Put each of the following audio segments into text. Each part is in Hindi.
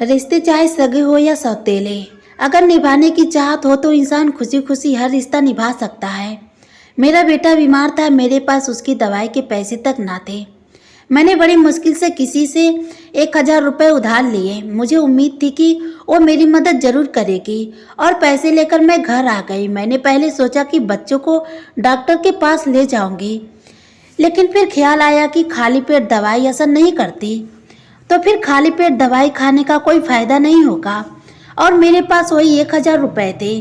रिश्ते चाहे सगे हो या सौतेले, अगर निभाने की चाहत हो तो इंसान खुशी खुशी हर रिश्ता निभा सकता है। मेरा बेटा बीमार था, मेरे पास उसकी दवाई के पैसे तक ना थे। मैंने बड़ी मुश्किल से किसी से 1,000 रुपये उधार लिए। मुझे उम्मीद थी कि वो मेरी मदद जरूर करेगी और पैसे लेकर मैं घर आ गई। मैंने पहले सोचा कि बच्चों को डॉक्टर के पास ले जाऊंगी, लेकिन फिर ख्याल आया कि खाली पेट दवाई असर नहीं करती, तो फिर खाली पेट दवाई खाने का कोई फायदा नहीं होगा। और मेरे पास वही 1,000 रुपये थे,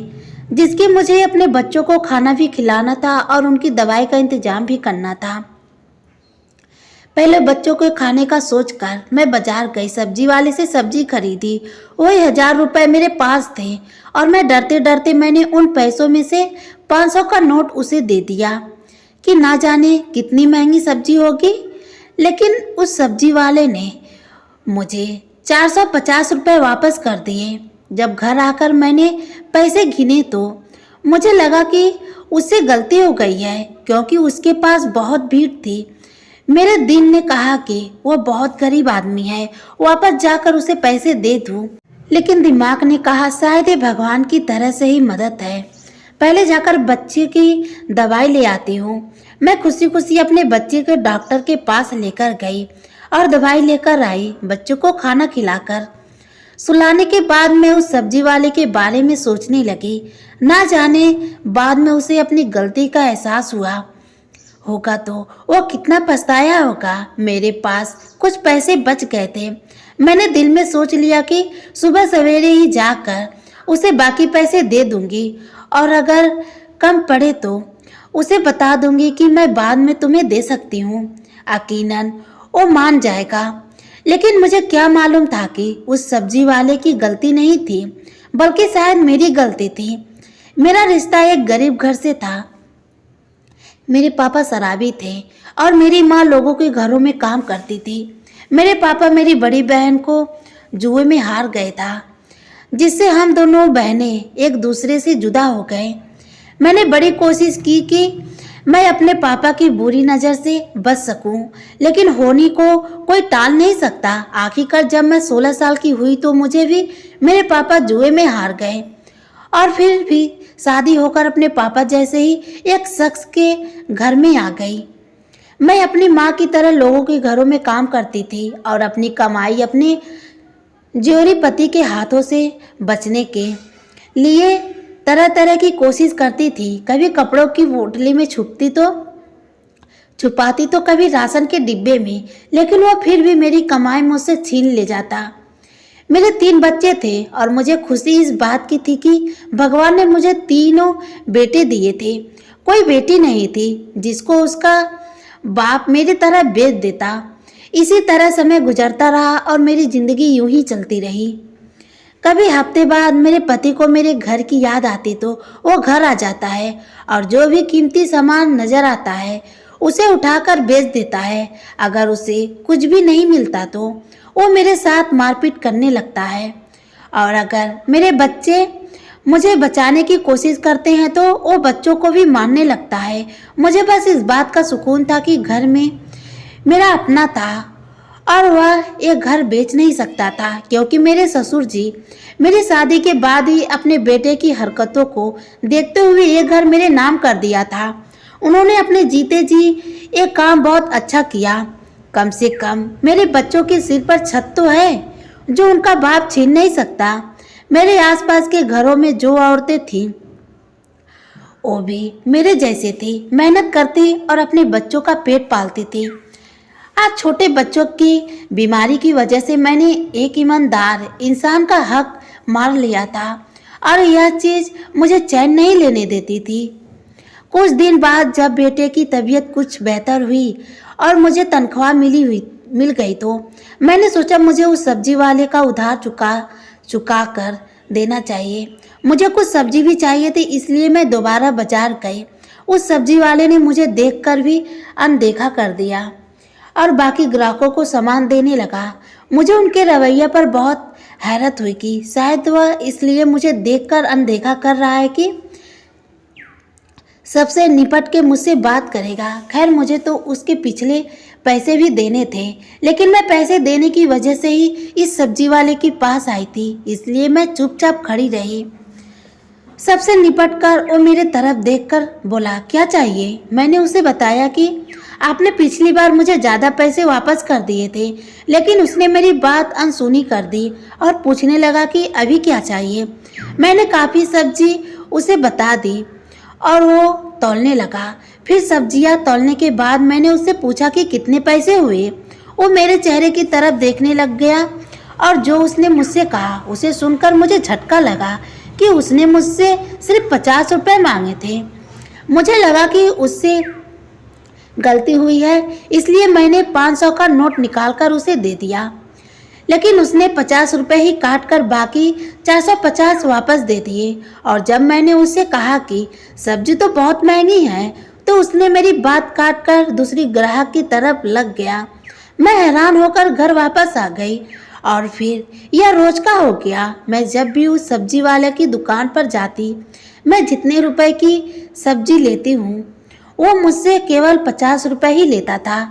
जिसकी मुझे अपने बच्चों को खाना भी खिलाना था और उनकी दवाई का इंतजाम भी करना था। पहले बच्चों के खाने का सोचकर मैं बाजार गई, सब्जी वाले से सब्जी खरीदी। वही 1,000 रुपये मेरे पास थे और मैं डरते डरते मैंने उन पैसों में से 500 का नोट उसे दे दिया कि ना जाने कितनी महंगी सब्जी होगी। लेकिन उस सब्जी वाले ने मुझे 450 रुपये वापस कर दिए। जब घर आकर मैंने पैसे गिने तो मुझे लगा कि उससे गलती हो गई है, क्योंकि उसके पास बहुत भीड़ थी। मेरे दिल ने कहा कि वो बहुत गरीब आदमी है, वापस जाकर उसे पैसे दे दूं। लेकिन दिमाग ने कहा शायद ये भगवान की तरह से ही मदद है, पहले जाकर बच्चे की दवाई ले आती हूँ। मैं खुशी खुशी अपने बच्चे को डॉक्टर के पास लेकर गई और दवाई लेकर आई। बच्चों को खाना खिलाकर सुलाने के बाद मैं उस सब्जी वाले के बारे में सोचने लगी। ना जाने बाद में उसे अपनी गलती का एहसास हुआ होगा तो वो कितना पछताया होगा। मेरे पास कुछ पैसे बच गए थे। मैंने दिल में सोच लिया कि सुबह सवेरे ही जाकर उसे बाकी पैसे दे दूंगी और अगर कम पड़े तो उसे बता दूंगी कि मैं बाद में तुम्हें दे सकती हूँ। यकीनन वो मान जाएगा। लेकिन मुझे क्या मालूम था कि उस सब्जी वाले की गलती नहीं थी, बल्कि शायद मेरी गलती थी। मेरा रिश्ता एक गरीब घर से था। मेरे पापा शराबी थे और मेरी माँ लोगों के घरों में काम करती थी। मेरे पापा मेरी बड़ी बहन को जुए में हार गए था, जिससे हम दोनों बहनें एक दूसरे से जुदा हो गए। मैंने बड़ी कोशिश की कि मैं अपने पापा की बुरी नज़र से बच सकूं, लेकिन होनी को कोई टाल नहीं सकता। आखिरकार जब मैं 16 साल की हुई तो मुझे भी मेरे पापा जुए में हार गए और फिर भी शादी होकर अपने पापा जैसे ही एक शख्स के घर में आ गई। मैं अपनी माँ की तरह लोगों के घरों में काम करती थी और अपनी कमाई अपने जोरी पति के हाथों से बचने के लिए तरह तरह की कोशिश करती थी। कभी कपड़ों की पोटली में छुपाती तो कभी राशन के डिब्बे में, लेकिन वो फिर भी मेरी कमाई मुझसे छीन ले जाता। मेरे 3 बच्चे थे और मुझे खुशी इस बात की थी कि भगवान ने मुझे तीनों बेटे दिए थे। कोई बेटी नहीं थी जिसको उसका बाप मेरी तरह बेच देता। इसी तरह समय गुजरता रहा और मेरी जिंदगी यूं ही चलती रही। कभी हफ्ते बाद मेरे पति को मेरे घर की याद आती तो वो घर आ जाता है और जो भी कीमती सामान नजर आता है उसे उठाकर बेच देता है। अगर उसे कुछ भी नहीं मिलता तो वो मेरे साथ मारपीट करने लगता है और अगर मेरे बच्चे मुझे बचाने की कोशिश करते हैं तो वो बच्चों को भी मारने लगता है। मुझे बस इस बात का सुकून था कि घर में मेरा अपना था और वह एक घर बेच नहीं सकता था, क्योंकि मेरे ससुर जी मेरी शादी के बाद ही अपने बेटे की हरकतों को देखते हुए ये घर मेरे नाम कर दिया था। उन्होंने अपने जीते जी एक काम बहुत अच्छा किया। कम से कम मेरे बच्चों के सिर पर छत तो है जो उनका बाप छीन नहीं सकता। मेरे आसपास के घरों में जो औरतें थीं वो भी मेरे जैसे थी, मेहनत करती और अपने बच्चों का पेट पालती थी। आज छोटे बच्चों की बीमारी की वजह से मैंने एक ईमानदार इंसान का हक मार लिया था और यह चीज़ मुझे चैन नहीं लेने देती थी। कुछ दिन बाद जब बेटे की तबीयत कुछ बेहतर हुई और मुझे तनख्वाह मिल गई तो मैंने सोचा मुझे उस सब्जी वाले का उधार चुका कर देना चाहिए। मुझे कुछ सब्जी भी चाहिए थी, इसलिए मैं दोबारा बाजार गई। उस सब्जी वाले ने मुझे देखकर भी अनदेखा कर दिया और बाकी ग्राहकों को सामान देने लगा। मुझे उनके रवैये पर बहुत हैरत हुई कि शायद वह इसलिए मुझे देखकर अनदेखा कर रहा है कि सबसे निपट के मुझसे बात करेगा। खैर मुझे तो उसके पिछले पैसे भी देने थे, लेकिन मैं पैसे देने की वजह से ही इस सब्जी वाले के पास आई थी, इसलिए मैं चुपचाप खड़ी रही। सबसे निपट कर वो मेरे तरफ देखकर बोला, क्या चाहिए? मैंने उसे बताया कि आपने पिछली बार मुझे ज़्यादा पैसे वापस कर दिए थे, लेकिन उसने मेरी बात अनसुनी कर दी और पूछने लगा कि अभी क्या चाहिए। मैंने काफ़ी सब्जी उसे बता दी और वो तौलने लगा। फिर सब्जियां तौलने के बाद मैंने उससे पूछा कि कितने पैसे हुए। वो मेरे चेहरे की तरफ देखने लग गया और जो उसने मुझसे कहा उसे सुनकर मुझे झटका लगा कि उसने मुझसे सिर्फ 50 रुपये मांगे थे। मुझे लगा कि उससे गलती हुई है, इसलिए मैंने 500 का नोट निकालकर उसे दे दिया, लेकिन उसने 50 रुपये ही काट कर बाकी 450 वापस दे दिए। और जब मैंने उससे कहा कि सब्जी तो बहुत महंगी है, तो उसने मेरी बात काट कर दूसरी ग्राहक की तरफ लग गया। मैं हैरान होकर घर वापस आ गई और फिर यह रोज का हो गया। मैं जब भी उस सब्जी वाले की दुकान पर जाती, मैं जितने रुपए की सब्जी लेती हूँ वो मुझसे केवल 50 रुपये ही लेता था।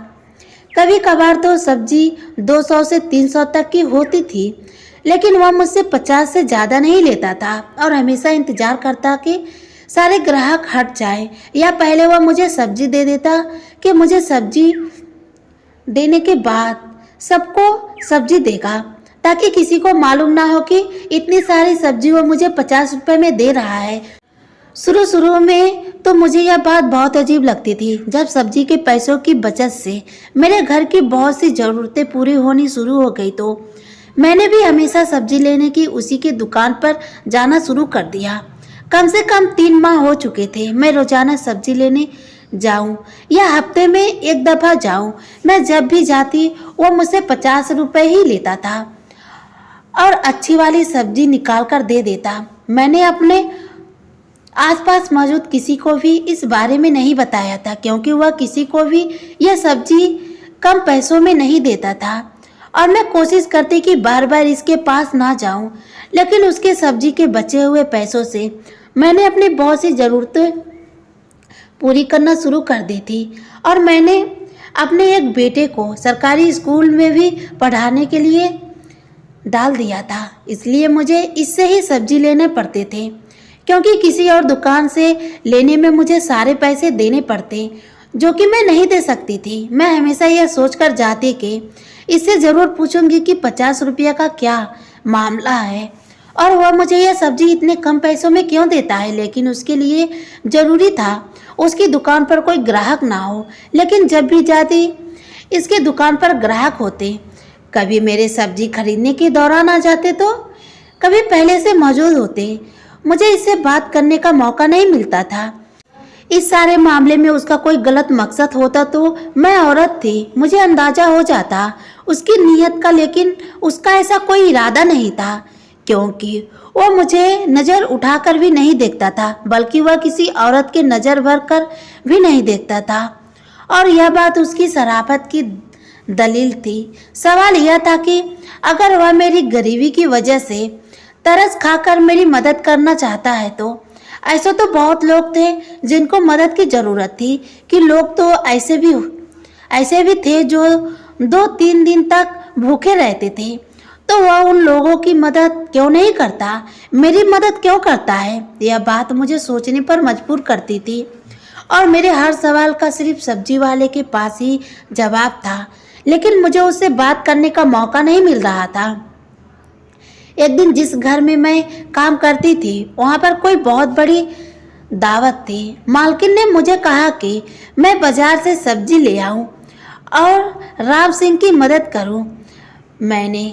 कभी कभार तो सब्जी 200 से 300 तक की होती थी, लेकिन वह मुझसे 50 से ज़्यादा नहीं लेता था और हमेशा इंतजार करता कि सारे ग्राहक हट जाए, या पहले वह मुझे सब्जी दे देता कि मुझे सब्जी देने के बाद सबको सब्जी देगा, ताकि किसी को मालूम ना हो कि इतनी सारी सब्जी वो मुझे 50 रुपये में दे रहा है। शुरू में तो मुझे यह बात बहुत अजीब लगती थी। जब सब्जी के पैसों की बचत से मेरे घर की बहुत सी ज़रूरतें पूरी होनी शुरू हो गई, तो मैंने भी हमेशा सब्जी लेने की उसी की दुकान पर जाना शुरू कर दिया। कम से कम 3 माह हो चुके थे मैं रोजाना सब्जी लेने जाऊं या हफ्ते में एक दफ़ा जाऊं। मैं जब भी जाती वो मुझसे 50 रुपये ही लेता था और अच्छी वाली सब्जी निकाल कर दे देता। मैंने अपने आसपास मौजूद किसी को भी इस बारे में नहीं बताया था, क्योंकि वह किसी को भी यह सब्जी कम पैसों में नहीं देता था और मैं कोशिश करती कि बार बार इसके पास ना जाऊं। लेकिन उसके सब्जी के बचे हुए पैसों से मैंने अपनी बहुत सी ज़रूरतें पूरी करना शुरू कर दी थी और मैंने अपने एक बेटे को सरकारी स्कूल में भी पढ़ाने के लिए डाल दिया था। इसलिए मुझे इससे ही सब्जी लेने पड़ते थे, क्योंकि किसी और दुकान से लेने में मुझे सारे पैसे देने पड़ते, जो कि मैं नहीं दे सकती थी। मैं हमेशा यह सोचकर जाती कि इससे ज़रूर पूछूंगी कि 50 रुपये का क्या मामला है और वह मुझे यह सब्जी इतने कम पैसों में क्यों देता है। लेकिन उसके लिए ज़रूरी था उसकी दुकान पर कोई ग्राहक ना हो। लेकिन जब भी जाती इसके दुकान पर ग्राहक होते, कभी मेरे सब्जी खरीदने के दौरान आ जाते तो कभी पहले से मौजूद होते। मुझे इससे बात करने का मौका नहीं मिलता था। इस सारे मामले में उसका कोई गलत मकसद होता तो मैं औरत थी, मुझे अंदाजा हो जाता उसकी नीयत का, लेकिन उसका ऐसा कोई इरादा नहीं था, क्योंकि वो मुझे नज़र उठाकर भी नहीं देखता था, बल्कि वह किसी औरत के नज़र भर कर भी नहीं देखता था। और यह बात उसकी शराफत की दलील थी। सवाल यह था कि अगर वह मेरी गरीबी की वजह से तरस खाकर मेरी मदद करना चाहता है, तो ऐसे तो बहुत लोग थे जिनको मदद की ज़रूरत थी, कि लोग तो ऐसे भी थे जो 2-3 दिन तक भूखे रहते थे, तो वह उन लोगों की मदद क्यों नहीं करता, मेरी मदद क्यों करता है। यह बात मुझे सोचने पर मजबूर करती थी और मेरे हर सवाल का सिर्फ सब्जी वाले के पास ही जवाब था, लेकिन मुझे उससे बात करने का मौका नहीं मिल रहा था। एक दिन जिस घर में मैं काम करती थी वहाँ पर कोई बहुत बड़ी दावत थी। मालकिन ने मुझे कहा कि मैं बाजार से सब्जी ले आऊँ और राम सिंह की मदद करूँ। मैंने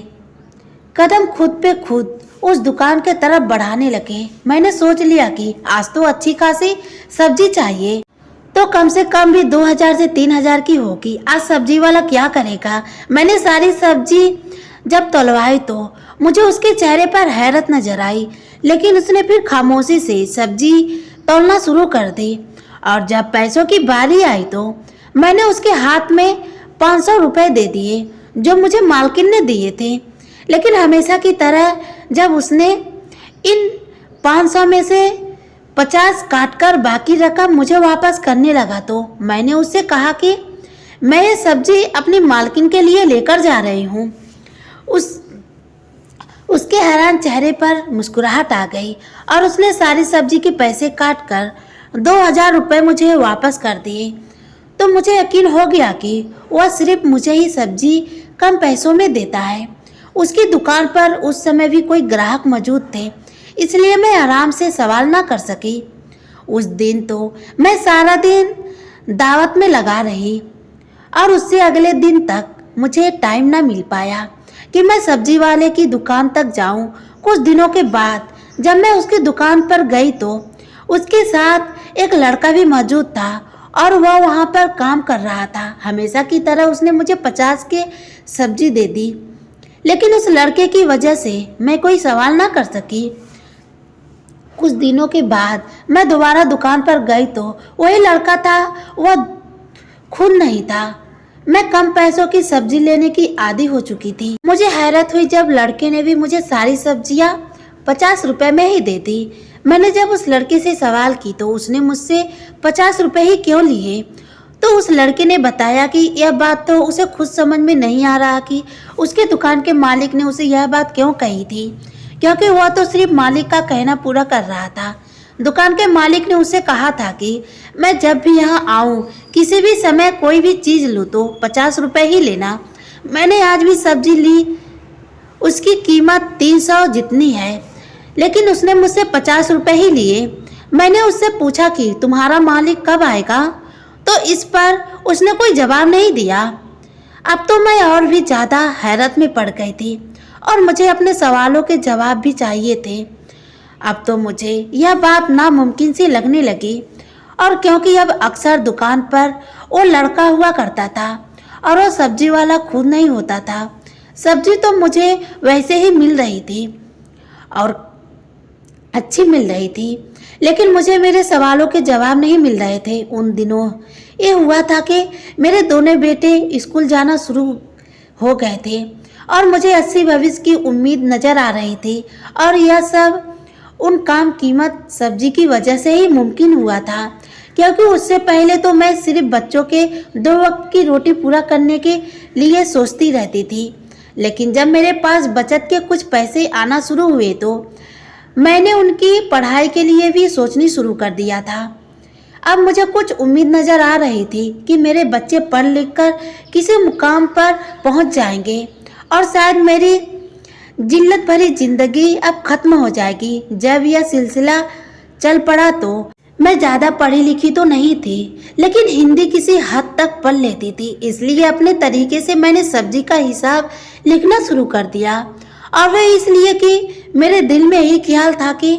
कदम खुद पे खुद उस दुकान के तरफ बढ़ाने लगे। मैंने सोच लिया कि आज तो अच्छी खासी सब्जी चाहिए, तो कम से कम भी 2000 से 3000 की होगी। आज सब्जी वाला क्या करेगा। मैंने सारी सब्जी जब तोलवाई तो मुझे उसके चेहरे पर हैरत नजर आई, लेकिन उसने फिर खामोशी से सब्जी तोलना शुरू कर दी। और जब पैसों की बारी आई तो मैंने उसके हाथ में 500 रुपये दे दिए, जो मुझे मालकिन ने दिए थे। लेकिन हमेशा की तरह जब उसने इन 500 में से 50 काटकर बाकी रकम मुझे वापस करने लगा तो मैंने उससे कहा कि मैं ये सब्जी अपनी मालकिन के लिए लेकर जा रही हूँ। उसके हैरान चेहरे पर मुस्कुराहट आ गई और उसने सारी सब्जी के पैसे काट कर 2000 रुपये मुझे वापस कर दिए। तो मुझे यकीन हो गया कि वह सिर्फ मुझे ही सब्जी कम पैसों में देता है। उसकी दुकान पर उस समय भी कोई ग्राहक मौजूद थे, इसलिए मैं आराम से सवाल ना कर सकी। उस दिन तो मैं सारा दिन दावत में लगा रही और उससे अगले दिन तक मुझे टाइम ना मिल पाया कि मैं सब्जी वाले की दुकान तक जाऊं। कुछ दिनों के बाद जब मैं उसकी दुकान पर गई तो उसके साथ एक लड़का भी मौजूद था और वह वहां पर काम कर रहा था। हमेशा की तरह उसने मुझे 50 के सब्जी दे दी, लेकिन उस लड़के की वजह से मैं कोई सवाल ना कर सकी। कुछ दिनों के बाद मैं दोबारा दुकान पर गई तो वही लड़का था, वह खुद नहीं था। मैं कम पैसों की सब्जी लेने की आदी हो चुकी थी। मुझे हैरत हुई जब लड़के ने भी मुझे सारी सब्जियां 50 रुपए में ही दे दी। मैंने जब उस लड़के से सवाल की तो उसने मुझसे 50 रुपए ही क्यों लिए, तो उस लड़के ने बताया कि यह बात तो उसे खुद समझ में नहीं आ रहा कि उसके दुकान के मालिक ने उसे यह बात क्यों कही थी, क्योंकि वह तो सिर्फ मालिक का कहना पूरा कर रहा था। दुकान के मालिक ने उसे कहा था कि मैं जब भी यहाँ आऊँ, किसी भी समय कोई भी चीज़ लूँ तो 50 रुपए ही लेना। मैंने आज भी सब्जी ली, उसकी कीमत 300 जितनी है, लेकिन उसने मुझसे 50 रुपए ही लिए। मैंने उससे पूछा कि तुम्हारा मालिक कब आएगा, तो इस पर उसने कोई जवाब नहीं दिया। अब तो मैं और भी ज़्यादा हैरत में पड़ गई थी और मुझे अपने सवालों के जवाब भी चाहिए थे। अब तो मुझे यह बात नामुमकिन सी लगने लगी, और क्योंकि अब अक्सर दुकान पर वो लड़का हुआ करता था और वो सब्जी वाला खुद नहीं होता था। सब्जी तो मुझे वैसे ही मिल रही थी और अच्छी मिल रही थी, लेकिन मुझे मेरे सवालों के जवाब नहीं मिल रहे थे। उन दिनों ये हुआ था कि मेरे दोनों बेटे स्कूल जाना शुरू हो गए थे और मुझे अच्छी भविष्य की उम्मीद नजर आ रही थी, और यह सब उन कम कीमत सब्जी की वजह से ही मुमकिन हुआ था, क्योंकि उससे पहले तो मैं सिर्फ बच्चों के 2 वक्त की रोटी पूरा करने के लिए सोचती रहती थी। लेकिन जब मेरे पास बचत के कुछ पैसे आना शुरू हुए तो मैंने उनकी पढ़ाई के लिए भी सोचनी शुरू कर दिया था। अब मुझे कुछ उम्मीद नज़र आ रही थी कि मेरे बच्चे पढ़ लिख कर किसी मुकाम पर पहुंच जाएंगे और शायद मेरी जिल्लत भरी जिंदगी अब खत्म हो जाएगी। जब यह सिलसिला चल पड़ा तो मैं ज़्यादा पढ़ी लिखी तो नहीं थी, लेकिन हिंदी किसी हद तक पढ़ लेती थी। इसलिए अपने तरीके से मैंने सब्जी का हिसाब लिखना शुरू कर दिया, और वह इसलिए कि मेरे दिल में यही ख्याल था कि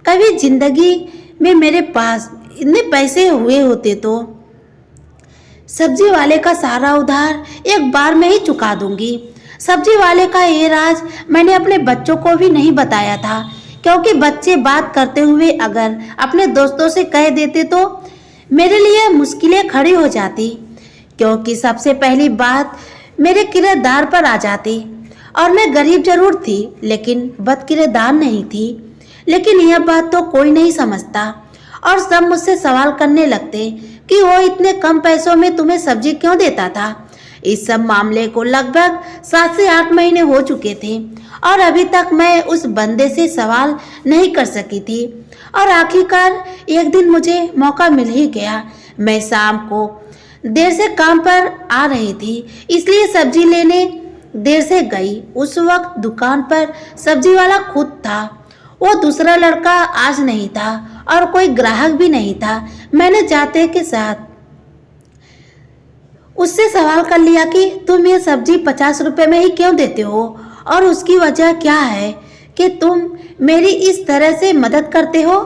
कभी जिंदगी में मेरे पास इतने पैसे हुए होते तो सब्जी वाले का सारा उधार एक बार में ही चुका दूंगी। सब्जी वाले का ये राज मैंने अपने बच्चों को भी नहीं बताया था, क्योंकि बच्चे बात करते हुए अगर अपने दोस्तों से कह देते तो मेरे लिए मुश्किलें खड़ी हो जाती, क्योंकि सबसे पहली बात मेरे किरदार पर आ जाती। और मैं गरीब जरूर थी, लेकिन बदकिरदार नहीं थी। लेकिन यह बात तो कोई नहीं समझता, और सब मुझसे सवाल करने लगते कि वो इतने कम पैसों में तुम्हें सब्जी क्यों देता था। इस सब मामले को लगभग 7 से 8 महीने हो चुके थे और अभी तक मैं उस बंदे से सवाल नहीं कर सकी थी। और आखिरकार एक दिन मुझे मौका मिल ही गया। मैं शाम को देर से काम पर आ रही थी, इसलिए सब्जी लेने देर से गई। उस वक्त दुकान पर सब्जी वाला खुद था, वो दूसरा लड़का आज नहीं था और कोई ग्राहक भी नहीं था। मैंने जाते के साथ उससे सवाल कर लिया कि तुम ये सब्जी 50 रुपए में ही क्यों देते हो, और उसकी वजह क्या है कि तुम मेरी इस तरह से मदद करते हो।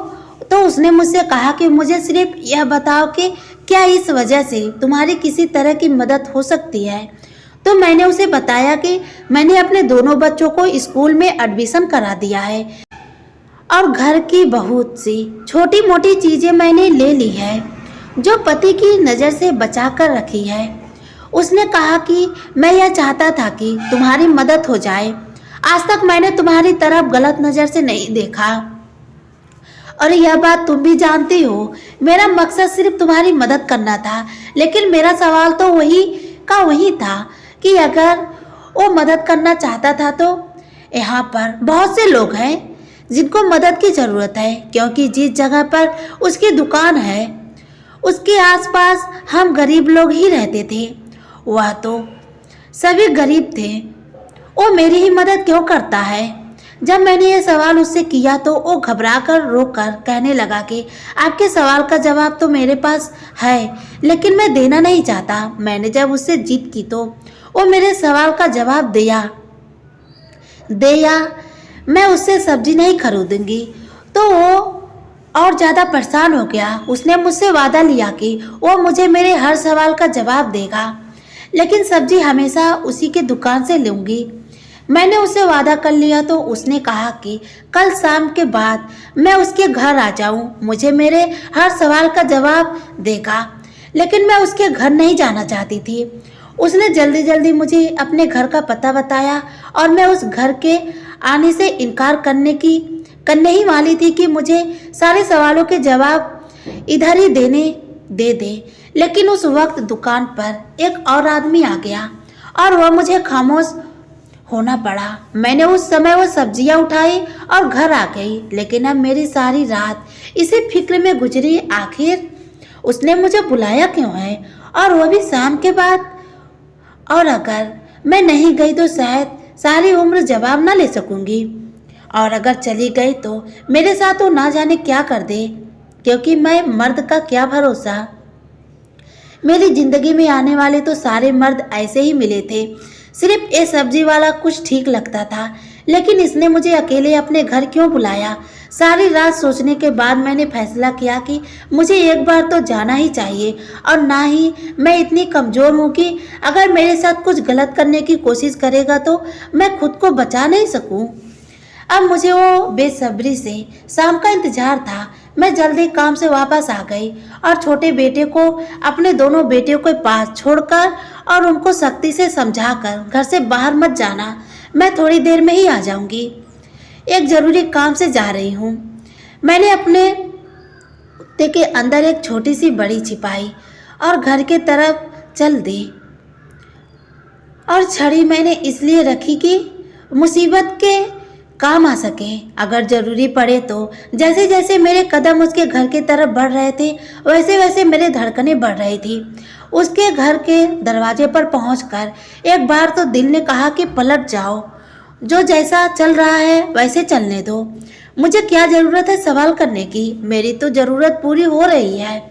तो उसने मुझसे कहा कि मुझे सिर्फ यह बताओ कि क्या इस वजह से तुम्हारी किसी तरह की मदद हो सकती है। तो मैंने उसे बताया कि मैंने अपने दोनों बच्चों को स्कूल में एडमिशन करा दिया है और घर की बहुत सी छोटी मोटी चीज़ें मैंने ले ली है जो पति की नज़र से बचा कर रखी है। उसने कहा कि मैं यह चाहता था कि तुम्हारी मदद हो जाए। आज तक मैंने तुम्हारी तरफ गलत नज़र से नहीं देखा और यह बात तुम भी जानती हो। मेरा मकसद सिर्फ तुम्हारी मदद करना था, लेकिन मेरा सवाल तो वही था कि अगर वो मदद करना चाहता था तो यहाँ पर बहुत से लोग हैं जिनको मदद की ज़रूरत है, क्योंकि जिस जगह पर उसकी दुकान है उसके आसपास हम गरीब लोग ही रहते थे। वह तो सभी गरीब थे, वो मेरी ही मदद क्यों करता है? जब मैंने यह सवाल उससे किया तो वो घबराकर रोकर कहने लगा कि आपके सवाल का जवाब तो मेरे पास है, लेकिन मैं देना नहीं चाहता। मैंने जब उससे जीत की तो वो मेरे सवाल का जवाब दिया मैं उससे सब्जी नहीं खरीदूंगी। तो वो और ज़्यादा परेशान हो गया। उसने मुझसे वादा लिया कि वो मुझे मेरे हर सवाल का जवाब देगा, लेकिन सब्जी हमेशा उसी के दुकान से लूँगी। मैंने उससे वादा कर लिया तो उसने कहा कि कल शाम के बाद मैं उसके घर आ जाऊं, मुझे मेरे हर सवाल का जवाब देगा। लेकिन मैं उसके घर नहीं जाना चाहती थी। उसने जल्दी जल्दी मुझे अपने घर का पता बताया और मैं उस घर के आने से इनकार करने ही वाली थी कि मुझे सारे सवालों के जवाब इधर ही दे दे। लेकिन उस वक्त दुकान पर एक और आदमी आ गया और वह मुझे खामोश होना पड़ा। मैंने उस समय वो सब्जियां उठाई और घर आ गई, लेकिन अब मेरी सारी रात इसी फिक्र में गुजरी, आखिर उसने मुझे बुलाया क्यों है, और वह भी शाम के बाद। और अगर मैं नहीं गई तो शायद सारी उम्र जवाब ना ले सकूंगी, और अगर चली गई तो मेरे साथ वो ना जाने क्या कर दे, क्योंकि मैं मर्द का क्या भरोसा। मेरी जिंदगी में आने वाले तो सारे मर्द ऐसे ही मिले थे, सिर्फ ये सब्जी वाला कुछ ठीक लगता था। लेकिन इसने मुझे अकेले अपने घर क्यों बुलाया? सारी रात सोचने के बाद मैंने फैसला किया कि मुझे एक बार तो जाना ही चाहिए, और ना ही मैं इतनी कमज़ोर हूँ कि अगर मेरे साथ कुछ गलत करने की कोशिश करेगा तो मैं खुद को बचा नहीं सकूँ। अब मुझे वो बेसब्री से शाम का इंतजार था। मैं जल्दी काम से वापस आ गई और छोटे बेटे को अपने दोनों बेटियों के पास छोड़कर और उनको सख्ती से समझाकर घर से बाहर मत जाना, मैं थोड़ी देर में ही आ जाऊंगी, एक ज़रूरी काम से जा रही हूँ। मैंने अपने कुत्ते के अंदर एक छोटी सी बड़ी छिपाई और घर के तरफ चल दी, और छड़ी मैंने इसलिए रखी कि मुसीबत के काम आ सके अगर ज़रूरी पड़े तो। जैसे जैसे मेरे कदम उसके घर की तरफ बढ़ रहे थे वैसे वैसे मेरे धड़कनें बढ़ रही थी। उसके घर के दरवाजे पर पहुंचकर एक बार तो दिल ने कहा कि पलट जाओ, जो जैसा चल रहा है वैसे चलने दो। मुझे क्या ज़रूरत है सवाल करने की? मेरी तो ज़रूरत पूरी हो रही है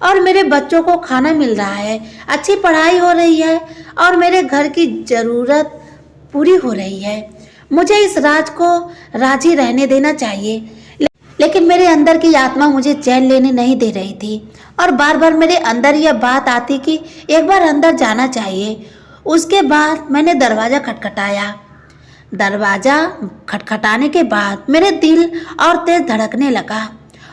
और मेरे बच्चों को खाना मिल रहा है, अच्छी पढ़ाई हो रही है और मेरे घर की ज़रूरत पूरी हो रही है। मुझे इस राज को राजी रहने देना चाहिए, लेकिन मेरे अंदर की आत्मा मुझे चैन लेने नहीं दे रही थी और बार बार मेरे अंदर यह बात आती कि एक बार अंदर जाना चाहिए। उसके बाद मैंने दरवाज़ा खटखटाया। दरवाज़ा खटखटाने के बाद मेरे दिल और तेज धड़कने लगा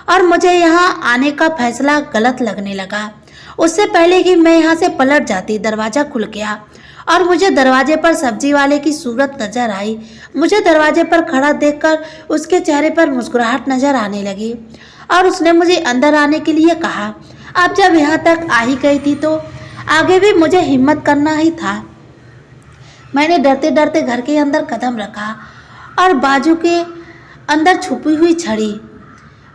और मुझे यहाँ आने का फैसला गलत लगने लगा। उससे पहले कि मैं यहाँ से पलट जाती, दरवाज़ा खुल गया और मुझे दरवाजे पर सब्जी वाले की सूरत नजर आई। मुझे दरवाजे पर खड़ा देखकर उसके चेहरे पर मुस्कुराहट नजर आने लगी और उसने मुझे अंदर आने के लिए कहा। अब जब यहाँ तक आ ही गई थी तो आगे भी मुझे हिम्मत करना ही था। मैंने डरते डरते घर के अंदर कदम रखा और बाजू के अंदर छुपी हुई छड़ी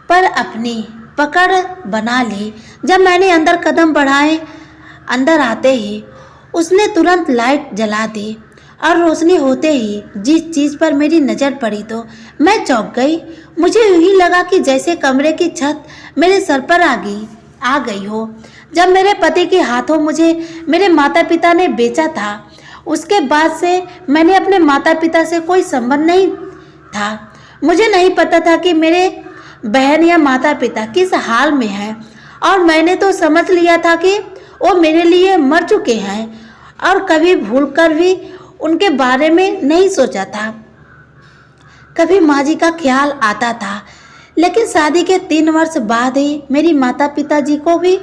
पर अपनी पकड़ बना ली। जब मैंने अंदर कदम बढ़ाए, अंदर आते ही उसने तुरंत लाइट जला दी और रोशनी होते ही जिस चीज़ पर मेरी नज़र पड़ी तो मैं चौंक गई। मुझे यूं ही लगा कि जैसे कमरे की छत मेरे सर पर आ गई हो। जब मेरे पति के हाथों मुझे मेरे माता पिता ने बेचा था, उसके बाद से मैंने अपने माता पिता से कोई संबंध नहीं था। मुझे नहीं पता था कि मेरे बहन या माता पिता किस हाल में हैं, और मैंने तो समझ लिया था कि वो मेरे लिए मर चुके हैं और कभी भूलकर भी उनके बारे में नहीं सोचा था। कभी माँ जी का ख्याल आता था, लेकिन शादी के 3 वर्ष बाद ही मेरी माता पिताजी को भी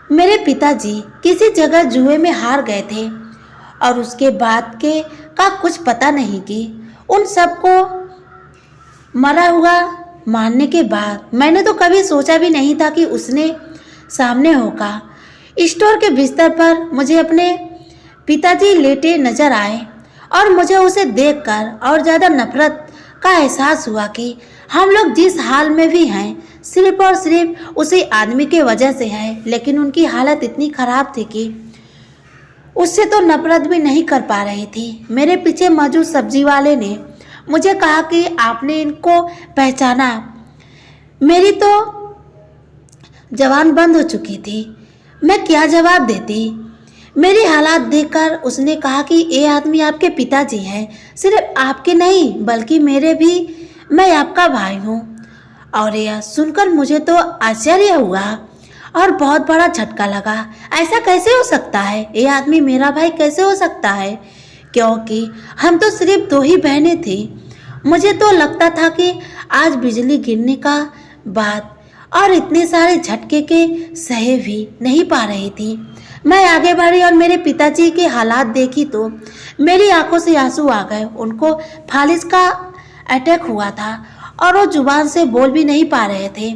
मेरे पिताजी किसी जगह जुए में हार गए थे और उसके बाद का कुछ पता नहीं कि उन सबको मरा हुआ मानने के बाद मैंने तो कभी सोचा भी नहीं था कि उसने सामने होगा। स्टोर के बिस्तर पर मुझे अपने पिताजी लेटे नजर आए और मुझे उसे देखकर और ज़्यादा नफरत का एहसास हुआ कि हम लोग जिस हाल में भी हैं सिर्फ और सिर्फ उसी आदमी के वजह से है। लेकिन उनकी हालत इतनी खराब थी कि उससे तो नफरत भी नहीं कर पा रही थी। मेरे पीछे मौजूद सब्जी वाले ने मुझे कहा कि आपने इनको पहचाना। मेरी तो जबान बंद हो चुकी थी, मैं क्या जवाब देती। मेरी हालात देखकर उसने कहा कि ये आदमी आपके पिताजी हैं, सिर्फ आपके नहीं बल्कि मेरे भी, मैं आपका भाई हूँ। और यह सुनकर मुझे तो आश्चर्य हुआ और बहुत बड़ा झटका लगा। ऐसा कैसे हो सकता है? ये आदमी मेरा भाई कैसे हो सकता है? क्योंकि हम तो सिर्फ 2 ही बहनें थी। मुझे तो लगता था कि आज बिजली गिरने का बाद और इतने सारे झटके के सहे भी नहीं पा रही थी। मैं आगे बढ़ी और मेरे पिताजी के हालात देखी तो मेरी आंखों से आंसू आ गए। उनको फालिज का अटैक हुआ था और वो जुबान से बोल भी नहीं पा रहे थे,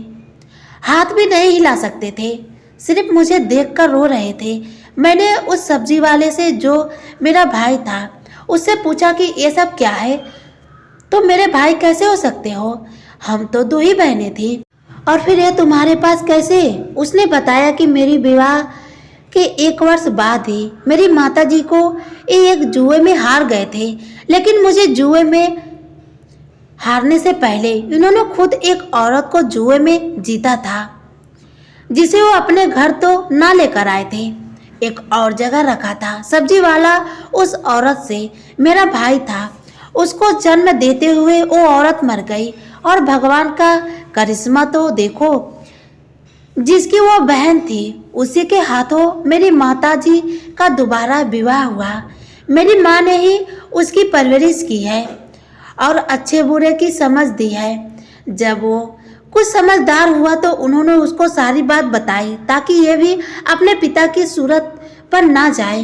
हाथ भी नहीं हिला सकते थे, सिर्फ मुझे देखकर रो रहे थे। मैंने उस सब्जी वाले से जो मेरा भाई था उससे पूछा कि ये सब क्या है, तो मेरे भाई कैसे हो सकते हो? हम तो 2 ही बहनें थी और फिर ये तुम्हारे पास कैसे? उसने बताया कि मेरी विवाह के 1 वर्ष बाद ही मेरी माताजी को ये एक जुए में हार गए थे। लेकिन मुझे जुए में हारने से पहले इन्होंने खुद एक औरत को जुए में जीता था, जिसे वो अपने घर तो ना लेकर आए थे, एक और जगह रखा था। सब्जी वाला उस औरत से मेरा भाई था, उसको जन्म देते हुए वो औरत मर गई। और भगवान का करिश्मा तो देखो, जिसकी वो बहन थी उसी के हाथों मेरी माताजी का दोबारा विवाह हुआ। मेरी माँ ने ही उसकी परवरिश की है और अच्छे बुरे की समझ दी है। जब वो कुछ समझदार हुआ तो उन्होंने उसको सारी बात बताई ताकि ये भी अपने पिता की सूरत पर ना जाए।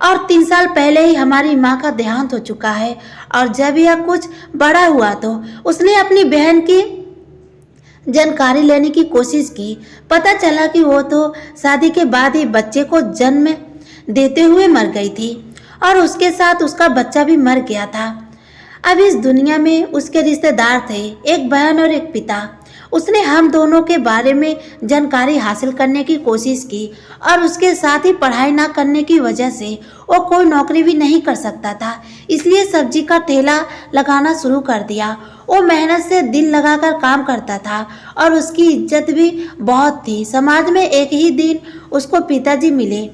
और 3 साल पहले ही हमारी माँ का देहांत हो चुका है। और जब यह कुछ बड़ा हुआ तो उसने अपनी बहन की जानकारी लेने की कोशिश की। पता चला कि वो तो शादी के बाद ही बच्चे को जन्म देते हुए मर गई थी और उसके साथ उसका बच्चा भी मर गया था। अब इस दुनिया में उसके रिश्तेदार थे, एक बहन और एक पिता। उसने हम दोनों के बारे में जानकारी हासिल करने की कोशिश की और उसके साथ ही पढ़ाई ना करने की वजह से वो कोई नौकरी भी नहीं कर सकता था, इसलिए सब्जी का ठेला लगाना शुरू कर दिया। वो मेहनत से दिल लगाकर काम करता था और उसकी इज्जत भी बहुत थी। समाज में एक ही दिन उसको पिताजी मिले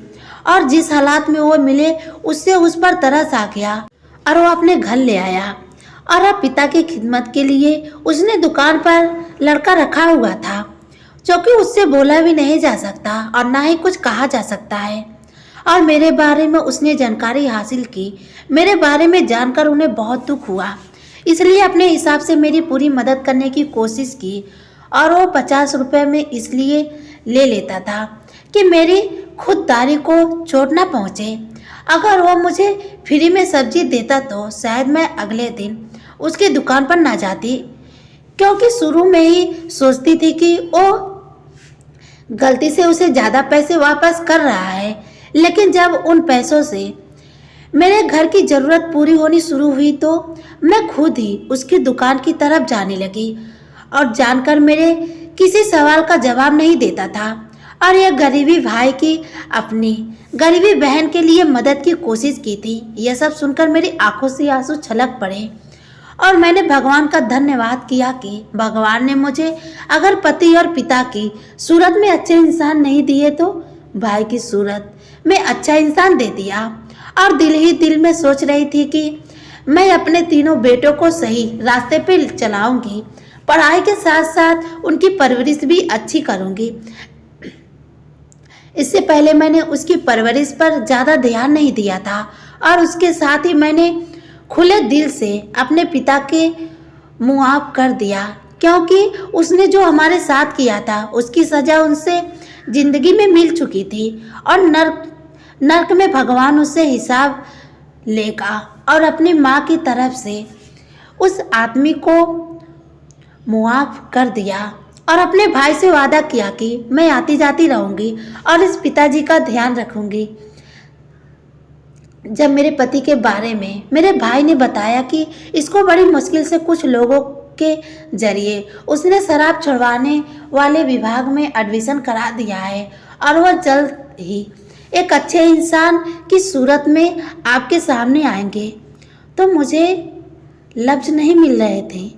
और जिस हालात में वो मिले उससे उस पर तरस आ गया और वो अपने घर ले आया। और अब पिता की खिदमत के लिए उसने दुकान पर लड़का रखा हुआ था, जो कि उससे बोला भी नहीं जा सकता और ना ही कुछ कहा जा सकता है। और मेरे बारे में उसने जानकारी हासिल की। मेरे बारे में जानकर उन्हें बहुत दुख हुआ, इसलिए अपने हिसाब से मेरी पूरी मदद करने की कोशिश की। और वो 50 रुपये में इसलिए ले लेता था कि मेरी खुददारी को चोट ना पहुँचे। अगर वो मुझे फ्री में सब्जी देता तो शायद मैं अगले दिन उसकी दुकान पर ना जाती, क्योंकि शुरू में ही सोचती थी कि वो गलती से उसे ज़्यादा पैसे वापस कर रहा है। लेकिन जब उन पैसों से मेरे घर की ज़रूरत पूरी होनी शुरू हुई तो मैं खुद ही उसकी दुकान की तरफ जाने लगी और जानकर मेरे किसी सवाल का जवाब नहीं देता था। और यह गरीबी भाई की अपनी गरीबी बहन के लिए मदद की कोशिश की थी। यह सब सुनकर मेरी आंखों से आंसू छलक पड़े और मैंने भगवान का धन्यवाद किया कि भगवान ने मुझे अगर पति और पिता की सूरत में अच्छे इंसान नहीं दिए तो भाई की सूरत में अच्छा इंसान दे दिया। और दिल ही दिल में सोच रही थी कि मैं अपने तीनों बेटों को सही रास्ते पे चलाऊंगी, पढ़ाई के साथ साथ उनकी परवरिश भी अच्छी करूंगी। इससे पहले मैंने उसकी परवरिश पर ज़्यादा ध्यान नहीं दिया था और उसके साथ ही मैंने खुले दिल से अपने पिता के मुआफ कर दिया, क्योंकि उसने जो हमारे साथ किया था उसकी सज़ा उनसे ज़िंदगी में मिल चुकी थी और नर्क में भगवान उससे हिसाब लेगा। और अपनी माँ की तरफ से उस आदमी को मुआफ कर दिया और अपने भाई से वादा किया कि मैं आती जाती रहूंगी और इस पिताजी का ध्यान रखूंगी। जब मेरे पति के बारे में मेरे भाई ने बताया कि इसको बड़ी मुश्किल से कुछ लोगों के जरिए उसने शराब छुड़वाने वाले विभाग में एडमिशन करा दिया है और वह जल्द ही एक अच्छे इंसान की सूरत में आपके सामने आएंगे, तो मुझे लफ्ज नहीं मिल रहे थे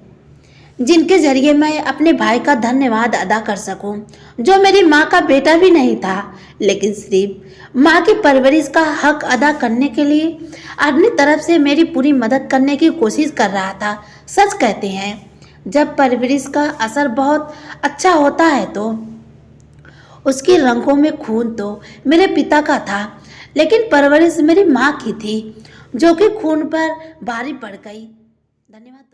जिनके जरिए मैं अपने भाई का धन्यवाद अदा कर सकूं, जो मेरी माँ का बेटा भी नहीं था लेकिन सिर्फ माँ की परवरिश का हक अदा करने के लिए अपनी तरफ से मेरी पूरी मदद करने की कोशिश कर रहा था। सच कहते हैं, जब परवरिश का असर बहुत अच्छा होता है तो उसकी रंगों में खून तो मेरे पिता का था, लेकिन परवरिश मेरी माँ की थी जो कि खून पर भारी पड़ गई। धन्यवाद।